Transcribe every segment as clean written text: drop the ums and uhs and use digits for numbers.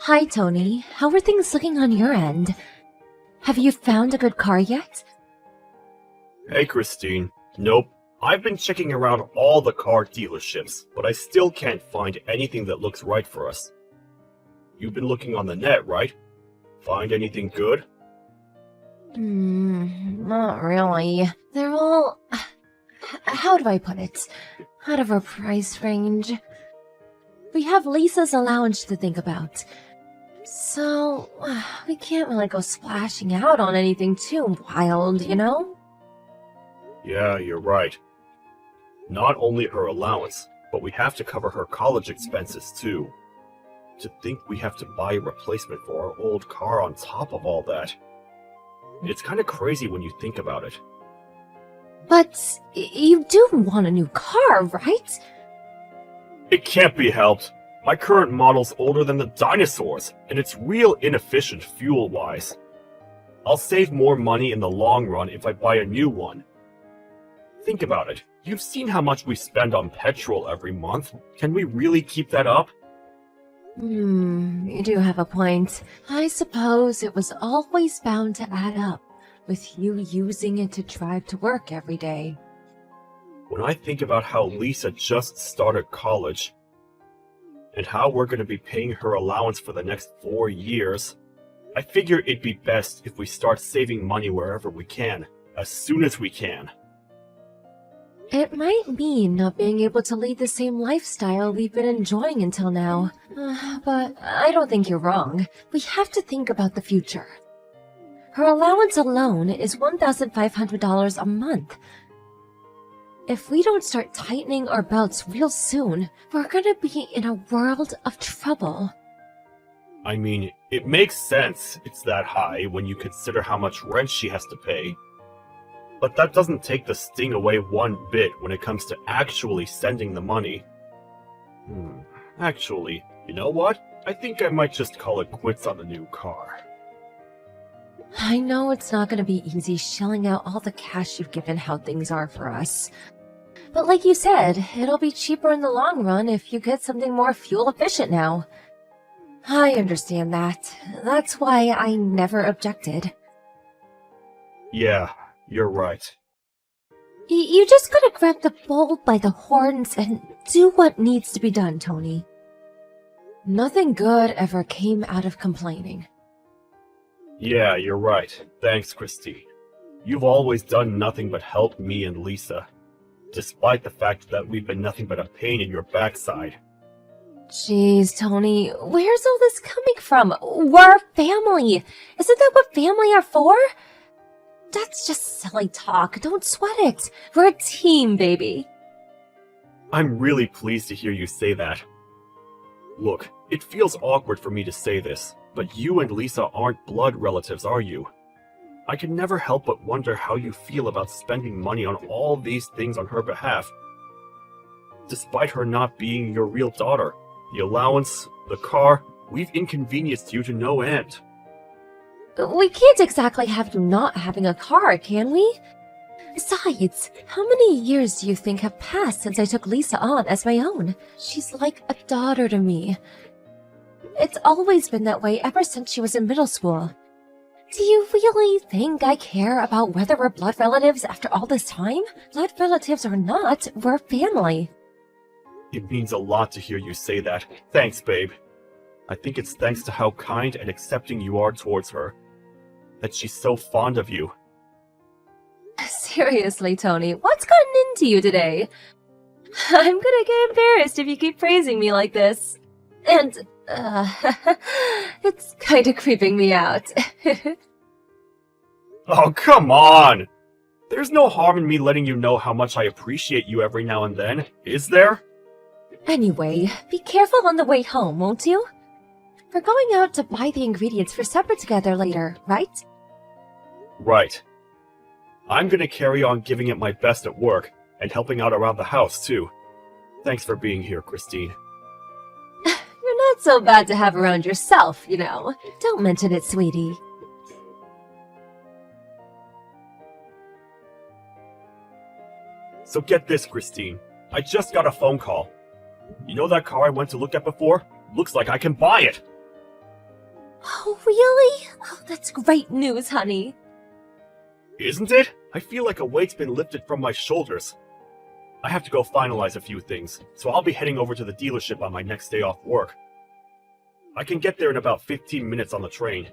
Hi, Tony. How are things looking on your end? Have you found a good car yet? Hey, Christine. Nope. I've been checking around all the car dealerships, but I still can't find anything that looks right for us. You've been looking on the net, right? Find anything good? Not really. They're all... How do I put it? Out of our price range. We have Lisa's allowance to think about. So, we can't really go splashing out on anything too wild, you know? Yeah, you're right. Not only her allowance, but we have to cover her college expenses too. To think we have to buy a replacement for our old car on top of all that. It's kind of crazy when you think about it. But you do want a new car, right? It can't be helped. My current model's older than the dinosaurs, and it's real inefficient fuel-wise. I'll save more money in the long run if I buy a new one. Think about it. You've seen how much we spend on petrol every month. Can we really keep that up? You do have a point. I suppose it was always bound to add up, with you using it to drive to work every day. When I think about how Lisa just started college, and how we're going to be paying her allowance for the next 4 years, I figure it'd be best if we start saving money wherever we can, as soon as we can. It might mean not being able to lead the same lifestyle we've been enjoying until now. But I don't think you're wrong. We have to think about the future. Her allowance alone is $1,500 a month. If we don't start tightening our belts real soon, we're gonna be in a world of trouble. I mean, it makes sense it's that high when you consider how much rent she has to pay. But that doesn't take the sting away one bit when it comes to actually sending the money. Actually, you know what? I think I might just call it quits on the new car. I know it's not gonna be easy shelling out all the cash you've given how things are for us. But like you said, it'll be cheaper in the long run if you get something more fuel efficient now. I understand that. That's why I never objected. Yeah, you're right. You just gotta grab the bull by the horns and do what needs to be done, Tony. Nothing good ever came out of complaining. Yeah, you're right. Thanks, Christine. You've always done nothing but help me and Lisa, despite the fact that we've been nothing but a pain in your backside. Jeez, Tony, where's all this coming from? We're family! Isn't that what family are for? That's just silly talk. Don't sweat it. We're a team, baby. I'm really pleased to hear you say that. Look, it feels awkward for me to say this, but you and Lisa aren't blood relatives, are you? I can never help but wonder how you feel about spending money on all these things on her behalf. Despite her not being your real daughter, the allowance, the car, we've inconvenienced you to no end. We can't exactly have you not having a car, can we? Besides, how many years do you think have passed since I took Lisa on as my own? She's like a daughter to me. It's always been that way ever since she was in middle school. Do you really think I care about whether we're blood relatives after all this time? Blood relatives or not, we're family. It means a lot to hear you say that. Thanks, babe. I think it's thanks to how kind and accepting you are towards her, that she's so fond of you. Seriously, Tony, what's gotten into you today? I'm gonna get embarrassed if you keep praising me like this. And, it's kinda creeping me out. Oh, come on! There's no harm in me letting you know how much I appreciate you every now and then, is there? Anyway, be careful on the way home, won't you? We're going out to buy the ingredients for supper together later, right? Right. I'm gonna carry on giving it my best at work, and helping out around the house, too. Thanks for being here, Christine. You're not so bad to have around yourself, you know. Don't mention it, sweetie. So get this, Christine. I just got a phone call. You know that car I went to look at before? Looks like I can buy it! Oh, really? Oh, that's great news, honey. Isn't it? I feel like a weight's been lifted from my shoulders. I have to go finalize a few things, so I'll be heading over to the dealership on my next day off work. I can get there in about 15 minutes on the train.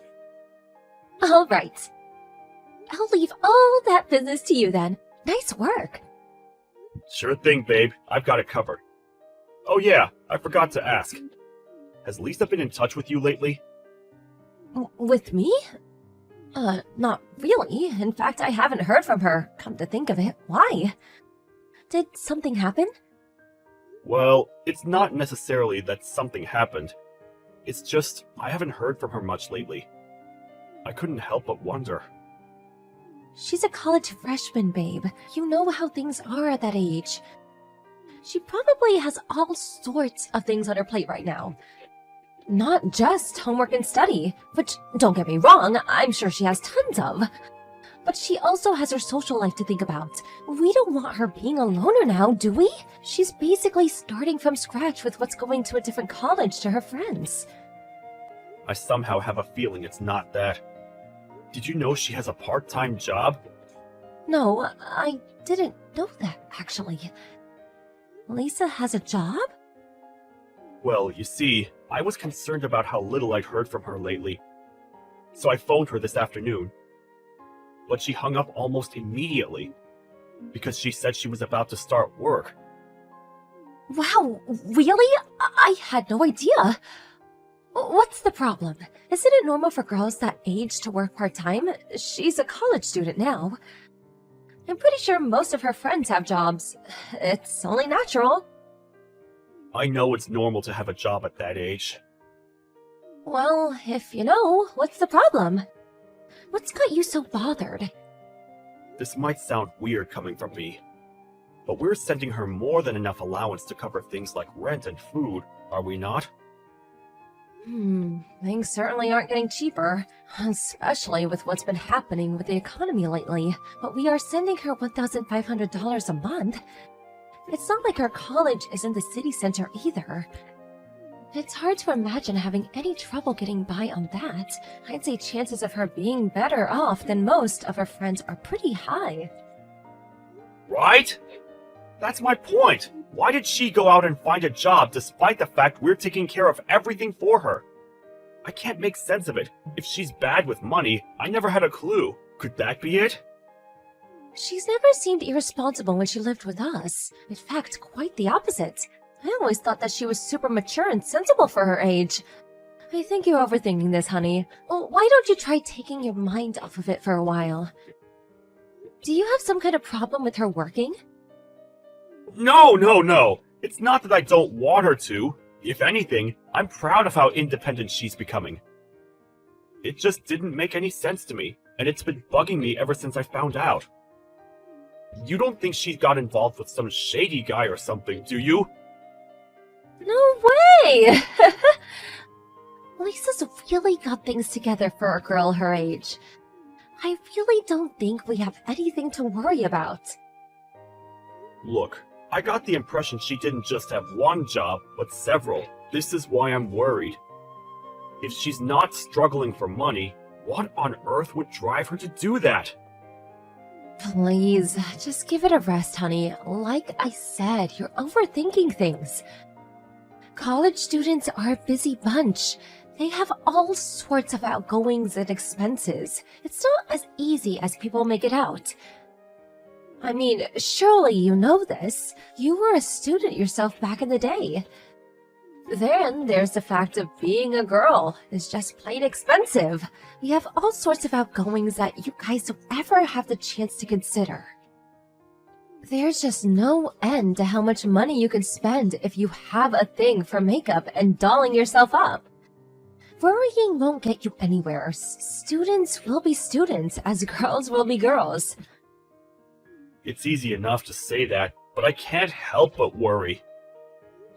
All right. I'll leave all that business to you then. Nice work. Sure thing, babe. I've got it covered. Oh yeah, I forgot to ask. Has Lisa been in touch with you lately? With me? Not really. In fact, I haven't heard from her, come to think of it. Why? Did something happen? Well, it's not necessarily that something happened. It's just, I haven't heard from her much lately. I couldn't help but wonder. She's a college freshman, babe. You know how things are at that age. She probably has all sorts of things on her plate right now. Not just homework and study, which, don't get me wrong, I'm sure she has tons of. But she also has her social life to think about. We don't want her being a loner now, do we? She's basically starting from scratch with what's going to a different college to her friends. I somehow have a feeling it's not that. Did you know she has a part-time job? No, I didn't know that, actually. Lisa has a job? Well, you see, I was concerned about how little I'd heard from her lately. So I phoned her this afternoon. But she hung up almost immediately, because she said she was about to start work. Wow, really? I had no idea. What's the problem? Isn't it normal for girls that age to work part-time? She's a college student now. I'm pretty sure most of her friends have jobs. It's only natural. I know it's normal to have a job at that age. Well, if you know, what's the problem? What's got you so bothered? This might sound weird coming from me, but we're sending her more than enough allowance to cover things like rent and food, are we not? Things certainly aren't getting cheaper, especially with what's been happening with the economy lately. But we are sending her $1,500 a month. It's not like her college is in the city center either. It's hard to imagine having any trouble getting by on that. I'd say chances of her being better off than most of her friends are pretty high. Right? That's my point. Why did she go out and find a job despite the fact we're taking care of everything for her? I can't make sense of it. If she's bad with money, I never had a clue. Could that be it? She's never seemed irresponsible when she lived with us. In fact, quite the opposite. I always thought that she was super mature and sensible for her age. I think you're overthinking this, honey. Well, why don't you try taking your mind off of it for a while? Do you have some kind of problem with her working? No. It's not that I don't want her to. If anything, I'm proud of how independent she's becoming. It just didn't make any sense to me, and it's been bugging me ever since I found out. You don't think she got involved with some shady guy or something, do you? No way! Lisa's really got things together for a girl her age. I really don't think we have anything to worry about. Look, I got the impression she didn't just have one job, but several. This is why I'm worried. If she's not struggling for money, what on earth would drive her to do that? Please, just give it a rest, honey. Like I said, you're overthinking things. College students are a busy bunch. They have all sorts of outgoings and expenses. It's not as easy as people make it out. I mean, surely you know this. You were a student yourself back in the day. Then there's the fact of being a girl. It's just plain expensive. We have all sorts of outgoings that you guys don't ever have the chance to consider. There's just no end to how much money you can spend if you have a thing for makeup and dolling yourself up. Worrying won't get you anywhere. Students will be students, as girls will be girls. It's easy enough to say that, but I can't help but worry.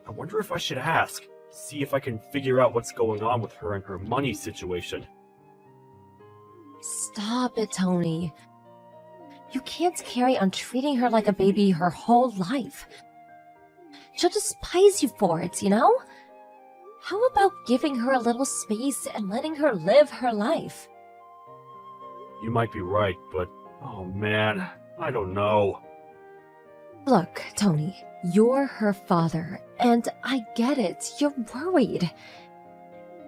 I wonder if I should ask, see if I can figure out what's going on with her and her money situation. Stop it, Tony. You can't carry on treating her like a baby her whole life. She'll despise you for it, you know? How about giving her a little space and letting her live her life? You might be right, but oh man, I don't know. Look, Tony, you're her father, and I get it, you're worried.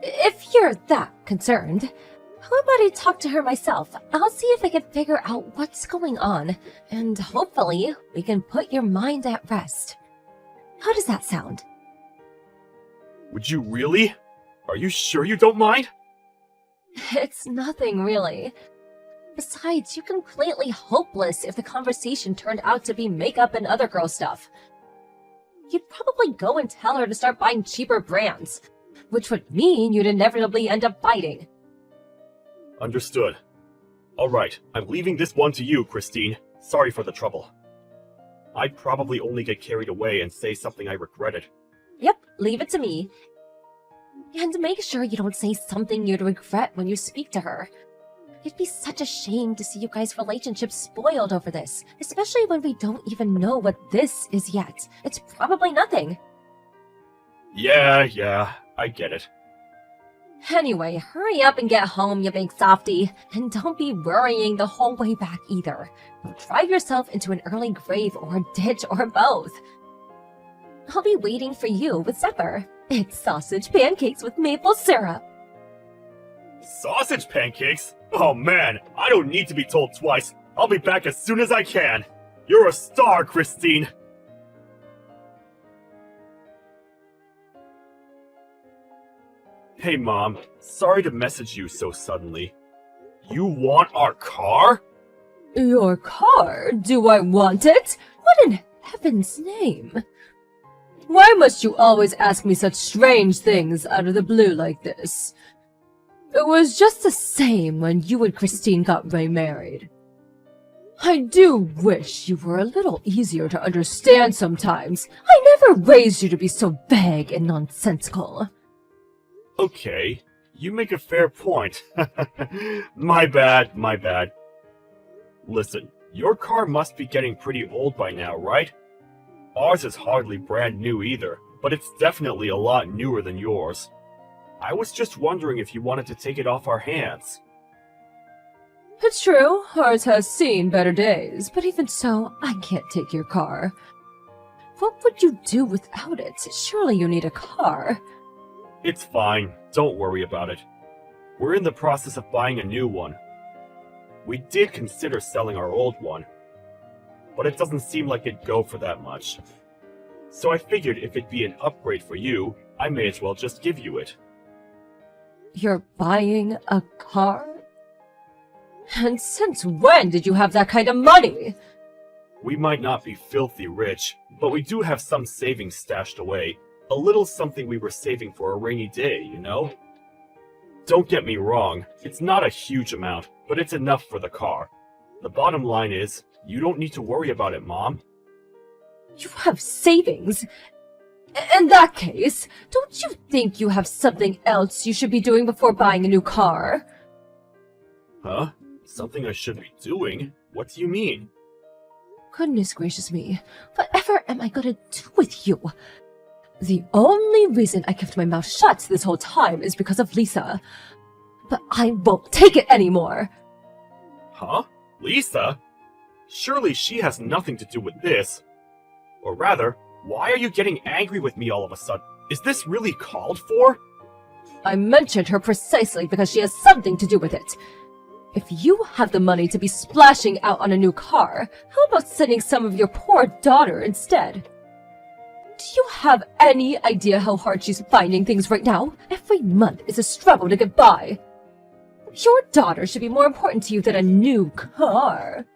If you're that concerned, how about I talk to her myself? I'll see if I can figure out what's going on, and hopefully we can put your mind at rest. How does that sound? Would you really? Are you sure you don't mind? It's nothing really. Besides, you're completely hopeless if the conversation turned out to be makeup and other girl stuff. You'd probably go and tell her to start buying cheaper brands, which would mean you'd inevitably end up fighting. Understood. Alright, I'm leaving this one to you, Christine. Sorry for the trouble. I'd probably only get carried away and say something I regretted. Yep, leave it to me. And make sure you don't say something you'd regret when you speak to her. It'd be such a shame to see you guys' relationship spoiled over this, especially when we don't even know what this is yet. It's probably nothing. Yeah, I get it. Anyway, hurry up and get home, you big softy. And don't be worrying the whole way back either. You'll drive yourself into an early grave or a ditch or both. I'll be waiting for you with supper. It's sausage pancakes with maple syrup. Sausage pancakes? Oh man, I don't need to be told twice. I'll be back as soon as I can. You're a star, Christine. Hey Mom, sorry to message you so suddenly. You want our car? Your car? Do I want it? What in heaven's name? Why must you always ask me such strange things out of the blue like this? It was just the same when you and Christine got remarried. I do wish you were a little easier to understand sometimes. I never raised you to be so vague and nonsensical. Okay, you make a fair point. My bad. Listen, your car must be getting pretty old by now, right? Ours is hardly brand new either, but it's definitely a lot newer than yours. I was just wondering if you wanted to take it off our hands. It's true, ours has seen better days, but even so, I can't take your car. What would you do without it? Surely you need a car. It's fine, don't worry about it. We're in the process of buying a new one. We did consider selling our old one, but it doesn't seem like it'd go for that much. So I figured if it'd be an upgrade for you, I may as well just give you it. You're buying a car? And since when did you have that kind of money? We might not be filthy rich, but we do have some savings stashed away. A little something we were saving for a rainy day, you know? Don't get me wrong, it's not a huge amount, but it's enough for the car. The bottom line is, you don't need to worry about it, Mom. You have savings? In that case, don't you think you have something else you should be doing before buying a new car? Huh? Something I should be doing? What do you mean? Goodness gracious me, whatever am I gonna do with you? The only reason I kept my mouth shut this whole time is because of Lisa. But I won't take it anymore. Huh? Lisa? Surely she has nothing to do with this. Or rather, why are you getting angry with me all of a sudden? Is this really called for? I mentioned her precisely because she has something to do with it. If you have the money to be splashing out on a new car, how about sending some of your poor daughter instead? Do you have any idea how hard she's finding things right now? Every month is a struggle to get by. Your daughter should be more important to you than a new car.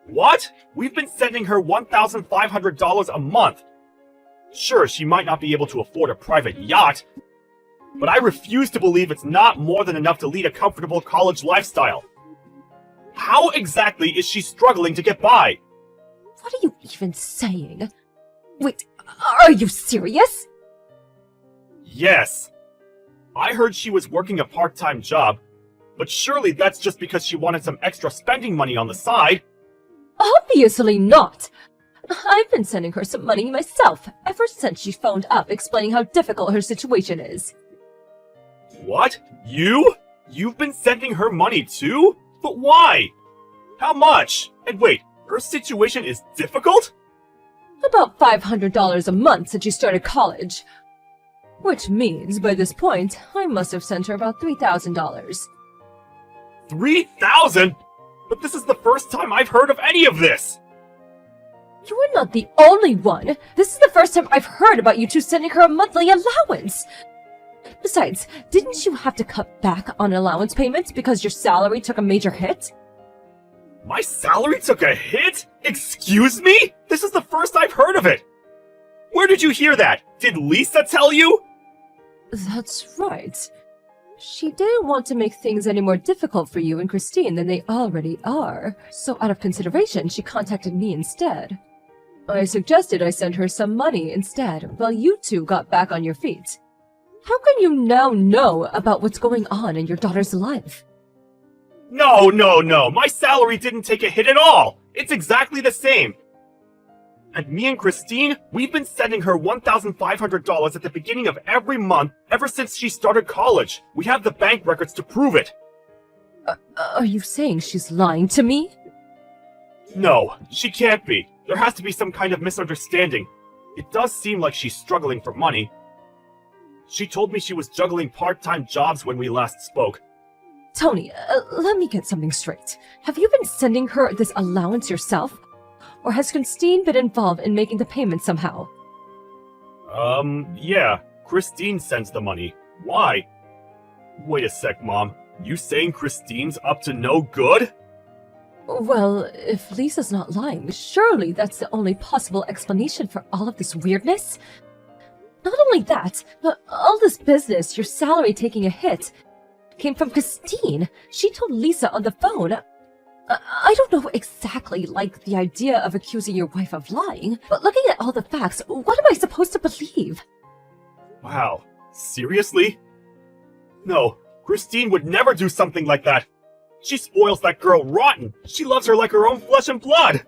What? We've been sending her $1,500 a month. Sure, she might not be able to afford a private yacht, but I refuse to believe it's not more than enough to lead a comfortable college lifestyle. How exactly is she struggling to get by? What are you even saying? Wait, are you serious? Yes. I heard she was working a part-time job, but surely that's just because she wanted some extra spending money on the side. Obviously not. I've been sending her some money myself, ever since she phoned up explaining how difficult her situation is. What? You? You've been sending her money too? But why? How much? And wait, her situation is difficult? About $500 a month since she started college. Which means, by this point, I must have sent her about $3,000. 3,000? But this is the first time I've heard of any of this! You are not the only one! This is the first time I've heard about you two sending her a monthly allowance! Besides, didn't you have to cut back on allowance payments because your salary took a major hit? My salary took a hit? Excuse me? This is the first I've heard of it! Where did you hear that? Did Lisa tell you? That's right. She didn't want to make things any more difficult for you and Christine than they already are, so out of consideration, she contacted me instead. I suggested I send her some money instead, while you two got back on your feet. How can you now know about what's going on in your daughter's life? No, my salary didn't take a hit at all! It's exactly the same! And me and Christine, we've been sending her $1,500 at the beginning of every month ever since she started college. We have the bank records to prove it. Are you saying she's lying to me? No, she can't be. There has to be some kind of misunderstanding. It does seem like she's struggling for money. She told me she was juggling part-time jobs when we last spoke. Tony, let me get something straight. Have you been sending her this allowance yourself? Or has Christine been involved in making the payment somehow? Yeah. Christine sends the money. Why? Wait a sec, Mom. You saying Christine's up to no good? Well, if Lisa's not lying, surely that's the only possible explanation for all of this weirdness? Not only that, but all this business, your salary taking a hit, came from Christine. She told Lisa on the phone. I don't know exactly like the idea of accusing your wife of lying, but looking at all the facts, what am I supposed to believe? Wow. Seriously? No, Christine would never do something like that. She spoils that girl rotten. She loves her like her own flesh and blood.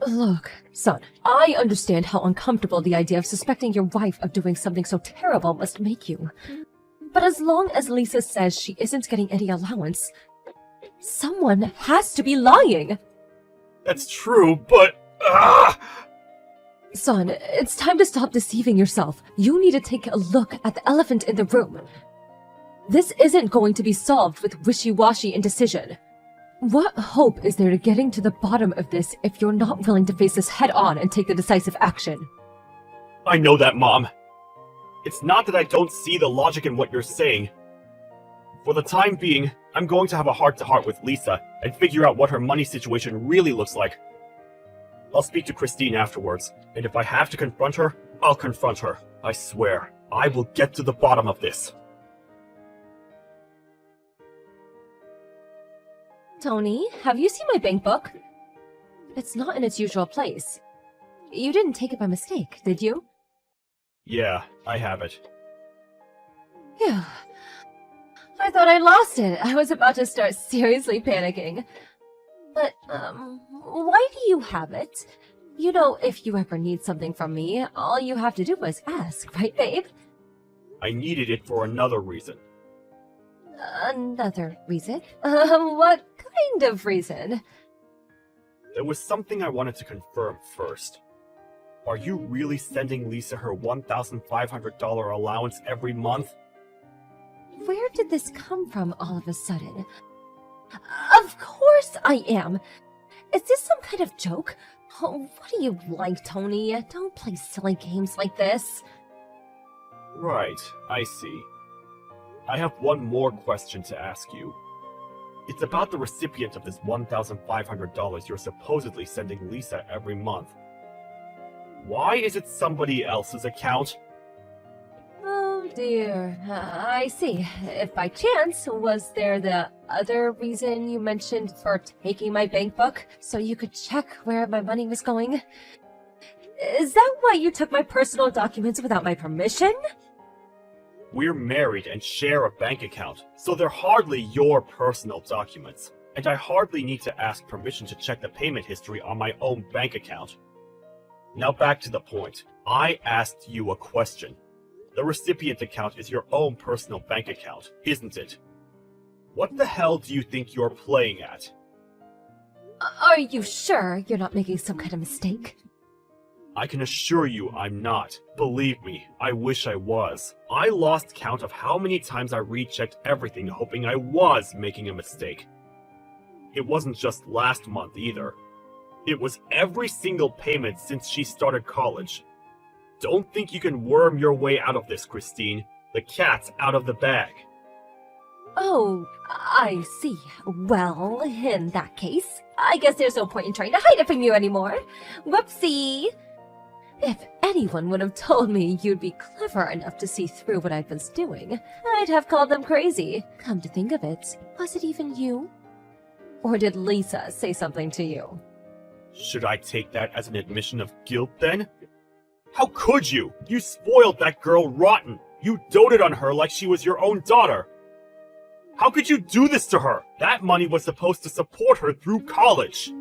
Look, son, I understand how uncomfortable the idea of suspecting your wife of doing something so terrible must make you. But as long as Lisa says she isn't getting any allowance, someone has to be lying. That's true, but... Son, it's time to stop deceiving yourself. You need to take a look at the elephant in the room. This isn't going to be solved with wishy-washy indecision. What hope is there to getting to the bottom of this if you're not willing to face this head-on and take the decisive action? I know that, Mom. It's not that I don't see the logic in what you're saying. For the time being, I'm going to have a heart-to-heart with Lisa and figure out what her money situation really looks like. I'll speak to Christine afterwards, and if I have to confront her, I'll confront her. I swear, I will get to the bottom of this. Tony, have you seen my bank book? It's not in its usual place. You didn't take it by mistake, did you? Yeah, I have it. Phew. I thought I lost it. I was about to start seriously panicking. But, why do you have it? You know, if you ever need something from me, all you have to do is ask, right, babe? I needed it for another reason. Another reason? What kind of reason? There was something I wanted to confirm first. Are you really sending Lisa her $1,500 allowance every month? Where did this come from all of a sudden? Of course I am! Is this some kind of joke? Oh, what do you like, Tony? Don't play silly games like this. Right, I see. I have one more question to ask you. It's about the recipient of this $1,500 you're supposedly sending Lisa every month. Why is it somebody else's account? Oh dear, I see. If by chance, was there the other reason you mentioned for taking my bank book, so you could check where my money was going? Is that why you took my personal documents without my permission? We're married and share a bank account, so they're hardly your personal documents. and I hardly need to ask permission to check the payment history on my own bank account. Now back to the point. I asked you a question. The recipient account is your own personal bank account, isn't it? What the hell do you think you're playing at? Are you sure you're not making some kind of mistake? I can assure you I'm not. Believe me, I wish I was. I lost count of how many times I rechecked everything hoping I was making a mistake. It wasn't just last month either. It was every single payment since she started college. Don't think you can worm your way out of this, Christine. The cat's out of the bag. Oh, I see. Well, in that case, I guess there's no point in trying to hide it from you anymore. Whoopsie! If anyone would have told me you'd be clever enough to see through what I've been doing, I'd have called them crazy. Come to think of it, was it even you? Or did Lisa say something to you? Should I take that as an admission of guilt then? How could you? You spoiled that girl rotten. You doted on her like she was your own daughter. How could you do this to her? That money was supposed to support her through college.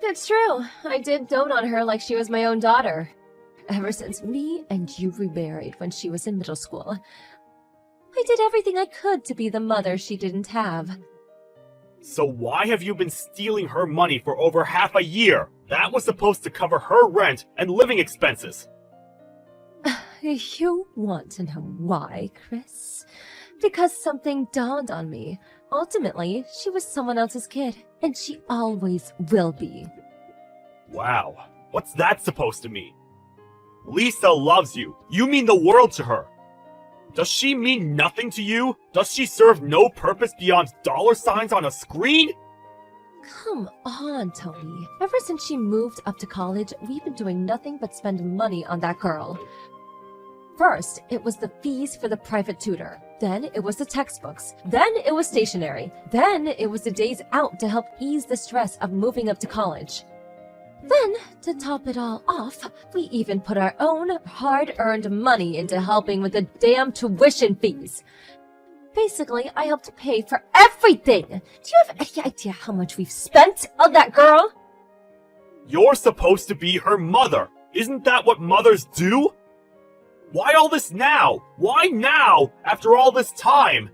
It's true. I did dote on her like she was my own daughter. Ever since me and you remarried when she was in middle school, I did everything I could to be the mother she didn't have. So why have you been stealing her money for over half a year? That was supposed to cover her rent and living expenses. You want to know why, Chris? Because something dawned on me. Ultimately, she was someone else's kid, and she always will be. Wow, what's that supposed to mean? Lisa loves you. You mean the world to her. Does she mean nothing to you? Does she serve no purpose beyond dollar signs on a screen? Come on, Tony. Ever since she moved up to college, we've been doing nothing but spend money on that girl. First, it was the fees for the private tutor. Then it was the textbooks. Then it was stationery. Then it was the days out to help ease the stress of moving up to college. Then, to top it all off, we even put our own hard-earned money into helping with the damn tuition fees. Basically, I helped pay for everything. Do you have any idea how much we've spent on that girl? You're supposed to be her mother. Isn't that what mothers do? Why all this now? Why now, after all this time?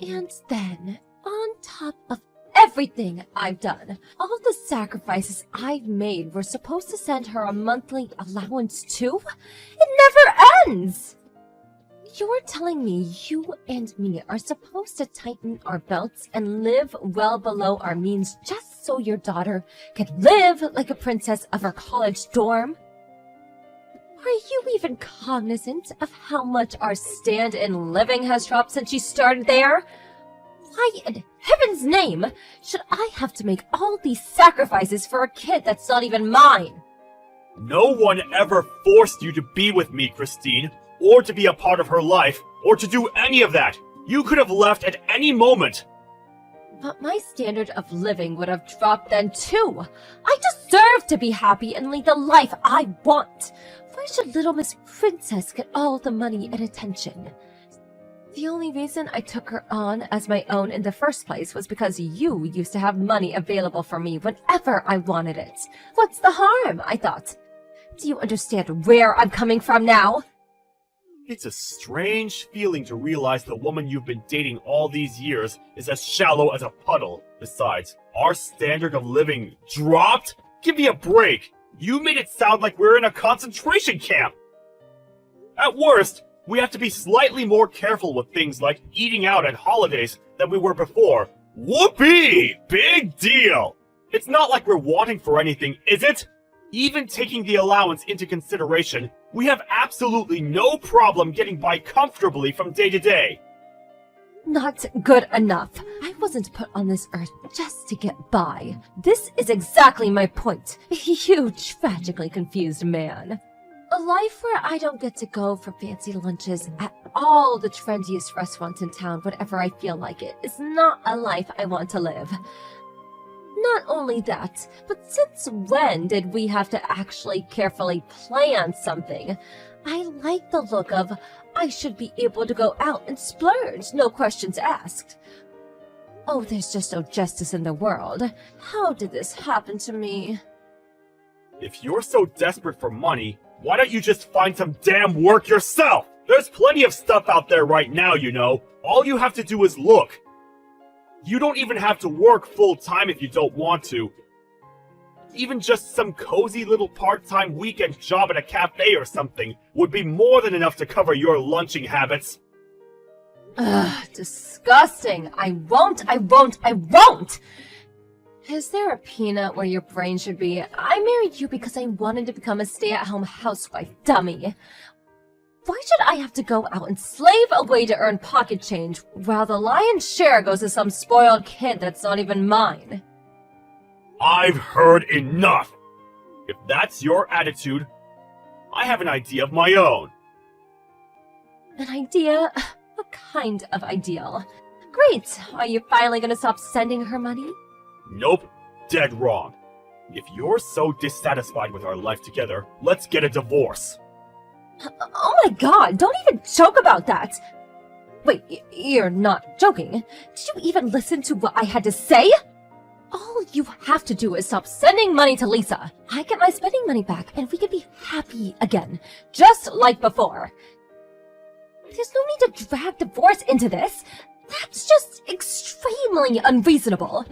And then, on top of everything I've done, all the sacrifices I've made were supposed to send her a monthly allowance too? It never ends! You're telling me you and me are supposed to tighten our belts and live well below our means just so your daughter can live like a princess of her college dorm? Are you even cognizant of how much our stand-in living has dropped since you started there? Why in heaven's name should I have to make all these sacrifices for a kid that's not even mine? No one ever forced you to be with me, Christine, or to be a part of her life, or to do any of that. You could have left at any moment. But my standard of living would have dropped then too. I deserve to be happy and lead the life I want. Why should little Miss Princess get all the money and attention? The only reason I took her on as my own in the first place was because you used to have money available for me whenever I wanted it. What's the harm, I thought. Do you understand where I'm coming from now? It's a strange feeling to realize the woman you've been dating all these years is as shallow as a puddle. Besides, our standard of living dropped? Give me a break! You made it sound like we're in a concentration camp! At worst, we have to be slightly more careful with things like eating out at holidays than we were before. Whoopee! Big deal! It's not like we're wanting for anything, is it? Even taking the allowance into consideration, we have absolutely no problem getting by comfortably from day to day. Not good enough. I wasn't put on this earth just to get by. This is exactly my point. You tragically confused man. A life where I don't get to go for fancy lunches at all the trendiest restaurants in town whenever I feel like it is not a life I want to live. Not only that, but since when did we have to actually carefully plan something? I like the look of, I should be able to go out and splurge, no questions asked. Oh, there's just no justice in the world. How did this happen to me? If you're so desperate for money, why don't you just find some damn work yourself? There's plenty of stuff out there right now, you know. All you have to do is look. You don't even have to work full-time if you don't want to. Even just some cozy little part-time weekend job at a cafe or something would be more than enough to cover your lunching habits. Ugh, disgusting. I won't! Is there a peanut where your brain should be? I married you because I wanted to become a stay-at-home housewife, dummy. Why should I have to go out and slave away to earn pocket change, while the lion's share goes to some spoiled kid that's not even mine? I've heard enough! If that's your attitude, I have an idea of my own. An idea? What kind of ideal? Great! Are you finally gonna stop sending her money? Nope, dead wrong. If you're so dissatisfied with our life together, let's get a divorce. Oh my god, don't even joke about that! Wait, you're not joking. Did you even listen to what I had to say? All you have to do is stop sending money to Lisa. I get my spending money back, and we can be happy again, just like before. There's no need to drag divorce into this. That's just extremely unreasonable.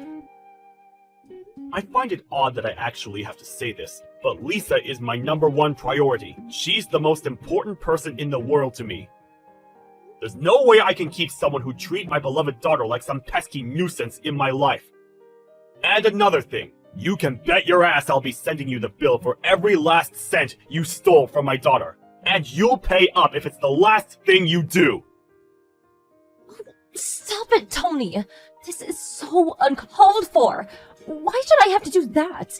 I find it odd that I actually have to say this, but Lisa is my #1 priority. She's the most important person in the world to me. There's no way I can keep someone who treats my beloved daughter like some pesky nuisance in my life. And another thing, you can bet your ass I'll be sending you the bill for every last cent you stole from my daughter. And you'll pay up if it's the last thing you do. Stop it, Tony. This is so uncalled for. Why should I have to do that?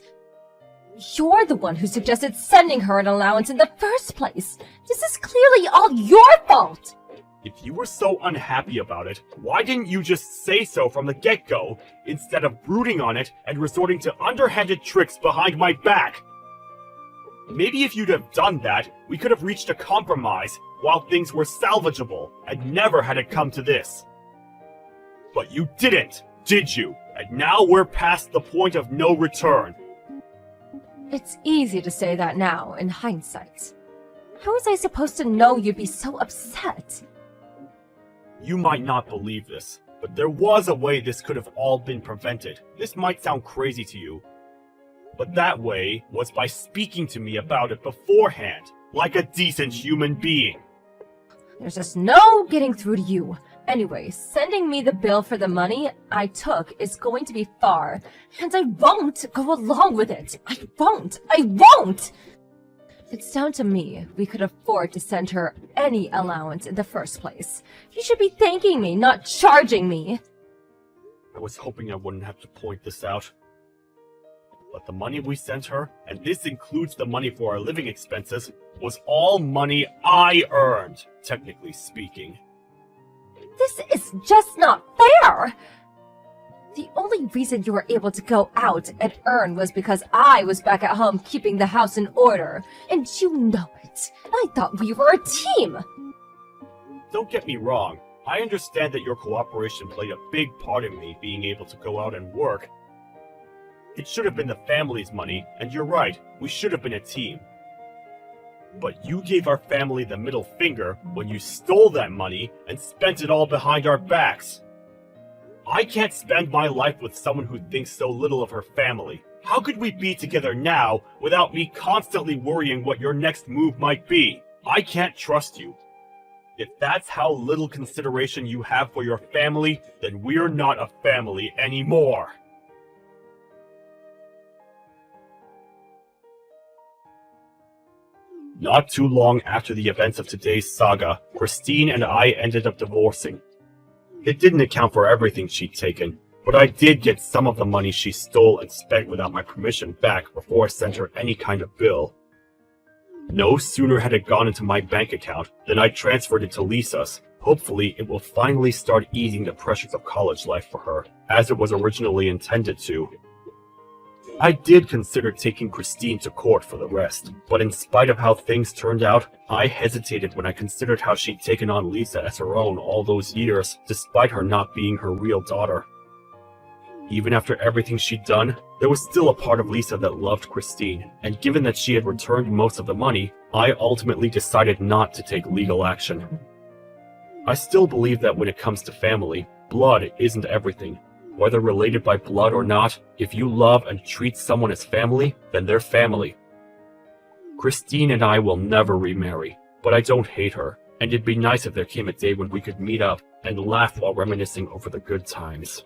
You're the one who suggested sending her an allowance in the first place. This is clearly all your fault. If you were so unhappy about it, why didn't you just say so from the get-go, instead of brooding on it and resorting to underhanded tricks behind my back? Maybe if you'd have done that, we could have reached a compromise while things were salvageable and never had it come to this. But you didn't, did you? And now we're past the point of no return. It's easy to say that now, in hindsight. How was I supposed to know you'd be so upset? You might not believe this, but there was a way this could have all been prevented. This might sound crazy to you, but that way was by speaking to me about it beforehand, like a decent human being. There's just no getting through to you. Anyway, sending me the bill for the money I took is going to be far, and I won't go along with it. I won't! It's down to me. We could afford to send her any allowance in the first place. You should be thanking me, not charging me. I was hoping I wouldn't have to point this out. But the money we sent her, and this includes the money for our living expenses, was all money I earned, technically speaking. This is just not fair! The only reason you were able to go out and earn was because I was back at home keeping the house in order. And you know it. I thought we were a team. Don't get me wrong. I understand that your cooperation played a big part in me being able to go out and work. It should have been the family's money, and you're right, we should have been a team. But you gave our family the middle finger when you stole that money and spent it all behind our backs. I can't spend my life with someone who thinks so little of her family. How could we be together now without me constantly worrying what your next move might be? I can't trust you. If that's how little consideration you have for your family, then we're not a family anymore. Not too long after the events of today's saga, Christine and I ended up divorcing. It didn't account for everything she'd taken, but I did get some of the money she stole and spent without my permission back before I sent her any kind of bill. No sooner had it gone into my bank account than I transferred it to Lisa's. Hopefully, it will finally start easing the pressures of college life for her, as it was originally intended to. I did consider taking Christine to court for the rest, but in spite of how things turned out, I hesitated when I considered how she'd taken on Lisa as her own all those years, despite her not being her real daughter. Even after everything she'd done, there was still a part of Lisa that loved Christine, and given that she had returned most of the money, I ultimately decided not to take legal action. I still believe that when it comes to family, blood isn't everything. Whether related by blood or not, if you love and treat someone as family, then they're family. Christine and I will never remarry, but I don't hate her, and it'd be nice if there came a day when we could meet up and laugh while reminiscing over the good times.